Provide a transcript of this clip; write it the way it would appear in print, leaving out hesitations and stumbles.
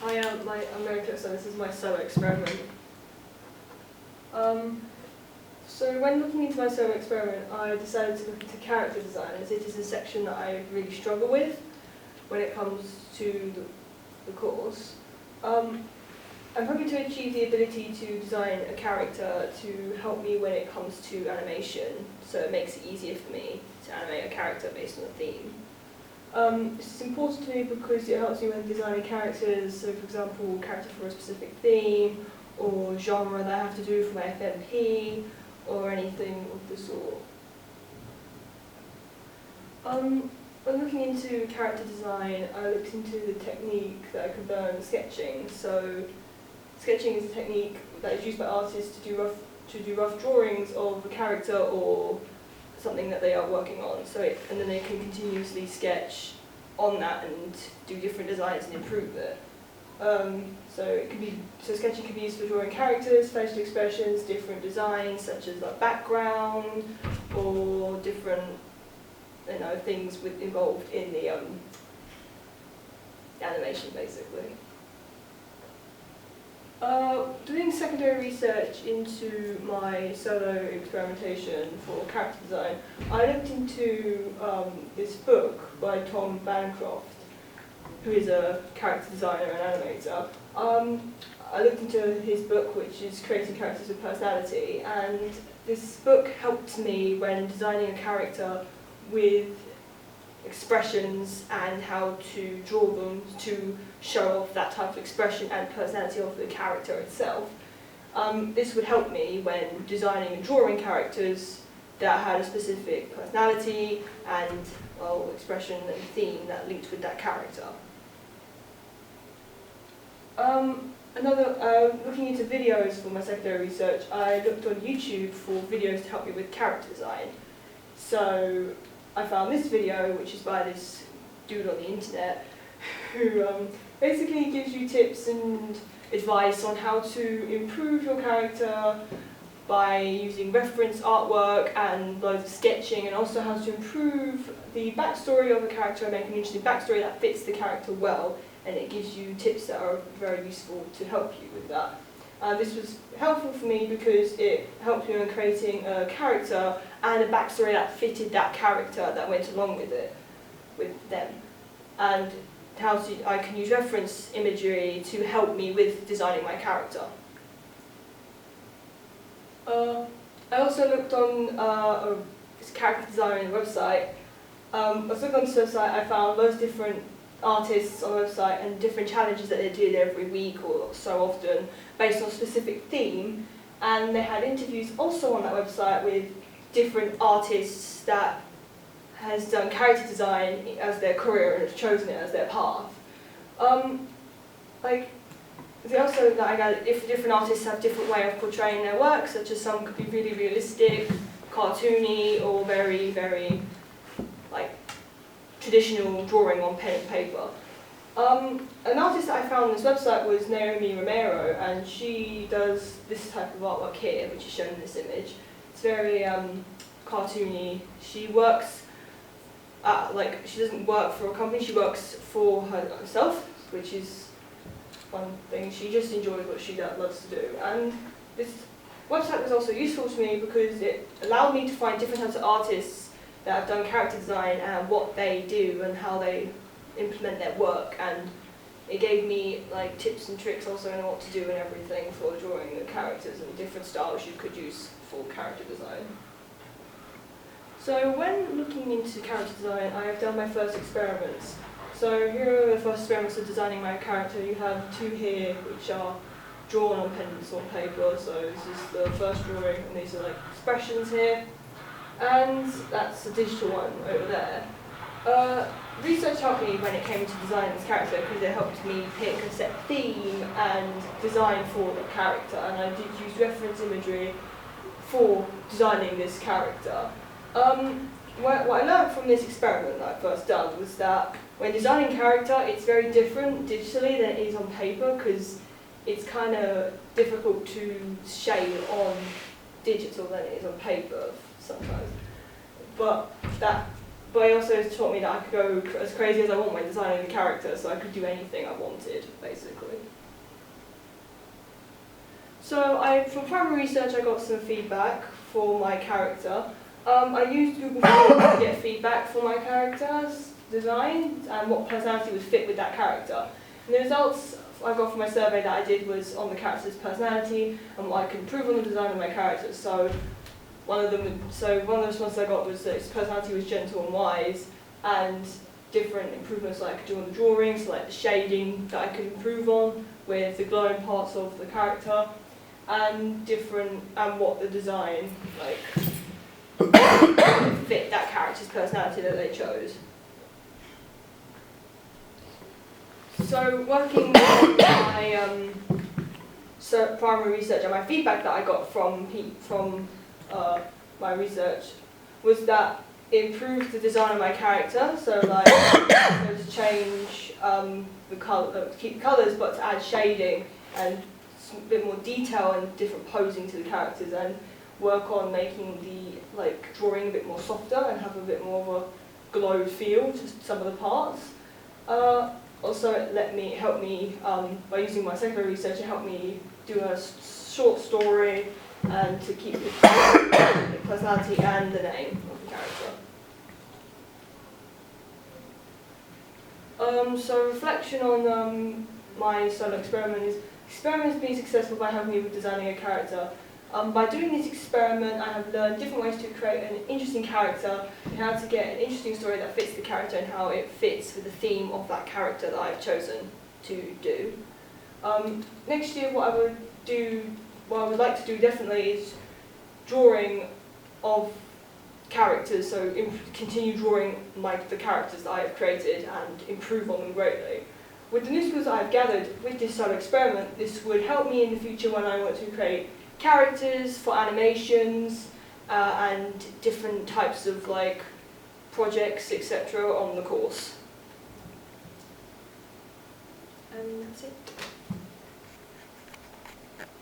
Hi, I'm America, so this is my solo experiment. So when looking into my solo experiment, I decided to look into character design, as it is a section that I really struggle with when it comes to the course. I'm hoping to achieve the ability to design a character to help me when it comes to animation, so it makes it easier for me to animate a character based on a theme. This is important to me because it helps me when designing characters, so for example, character for a specific theme, or genre that I have to do for my FMP, or anything of the sort. When looking into character design, I looked into the technique that I could learn sketching. So sketching is a technique that is used by artists to do rough drawings of a character or something that they are working on. And then they can continuously sketch on that and do different designs and improve it. So sketching can be used for drawing characters, facial expressions, different designs such as like background or different things involved in the animation basically. Doing secondary research into my solo experimentation for character design, I looked into this book by Tom Bancroft, who is a character designer and animator. I looked into his book, which is Creating Characters with Personality, and this book helped me when designing a character with expressions and how to draw them to show off that type of expression and personality of the character itself. This would help me when designing and drawing characters that had a specific personality and expression and theme that linked with that character. Looking into videos for my secondary research, I looked on YouTube for videos to help me with character design. So I found this video, which is by this dude on the internet, who basically gives you tips and advice on how to improve your character by using reference artwork and loads of sketching, and also how to improve the backstory of a character and make an interesting backstory that fits the character well, and it gives you tips that are very useful to help you with that. This was helpful for me because it helped me in creating a character and a backstory that fitted that character that went along with them. And I can use reference imagery to help me with designing my character. I also looked on this character design website. I was looking on this website, I found loads of different artists on the website and different challenges that they did every week or so often based on a specific theme, and they had interviews also on that website with different artists that has done character design as their career and has chosen it as their path. They also different artists have different way of portraying their work, such as some could be really realistic, cartoony, or very, very traditional drawing on pen and paper. An artist that I found on this website was Naomi Romero, and she does this type of artwork here, which is shown in this image. It's very cartoony. She works she doesn't work for a company, she works for herself, which is one thing. She just enjoys what she loves to do. And this website was also useful to me because it allowed me to find different types of artists that have done character design and what they do and how they implement their work, and it gave me tips and tricks also on what to do and everything for drawing the characters and different styles you could use for character design. So when looking into character design, I have done my first experiments. So here are the first experiments of designing my character. You have two here which are drawn on pencil on paper, so this is the first drawing and these are expressions here. And that's the digital one over there. Research helped me when it came to designing this character because it helped me pick a set theme and design for the character, and I did use reference imagery for designing this character. What I learned from this experiment that I first done was that when designing character, it's very different digitally than it is on paper because it's kind of difficult to shade on digital than it is on paper sometimes. But that but he also taught me that I could go as crazy as I want when designing the character, so I could do anything I wanted, basically. So from primary research I got some feedback for my character. I used Google Forms to get feedback for my character's design and what personality would fit with that character. And the results I got from my survey that I did was on the character's personality and what I could improve on the design of my characters. So one of the responses I got was that his personality was gentle and wise, and different improvements that I could do on the drawings, like the shading that I could improve on with the glowing parts of the character, and what the design fit that character's personality that they chose. So working with my primary research and my feedback that I got from my research was that it improved the design of my character. So like to change the color, keep colours, but to add shading and a bit more detail and different posing to the characters, and work on making the drawing a bit more softer and have a bit more of a glow feel to some of the parts. Also, it helped me by using my secondary research. It helped me do a short story and to keep the personality and the name of the character. So reflection on my solo experiment is: experiment has been successful by helping me with designing a character. By doing this experiment, I have learned different ways to create an interesting character and how to get an interesting story that fits the character and how it fits with the theme of that character that I've chosen to do. Next year, what I would like to do definitely is drawing of characters, so continue drawing the characters that I have created and improve on them greatly. With the new skills that I've gathered with this solo experiment, this would help me in the future when I want to create characters for animations and different types of projects, etc. on the course. And that's it.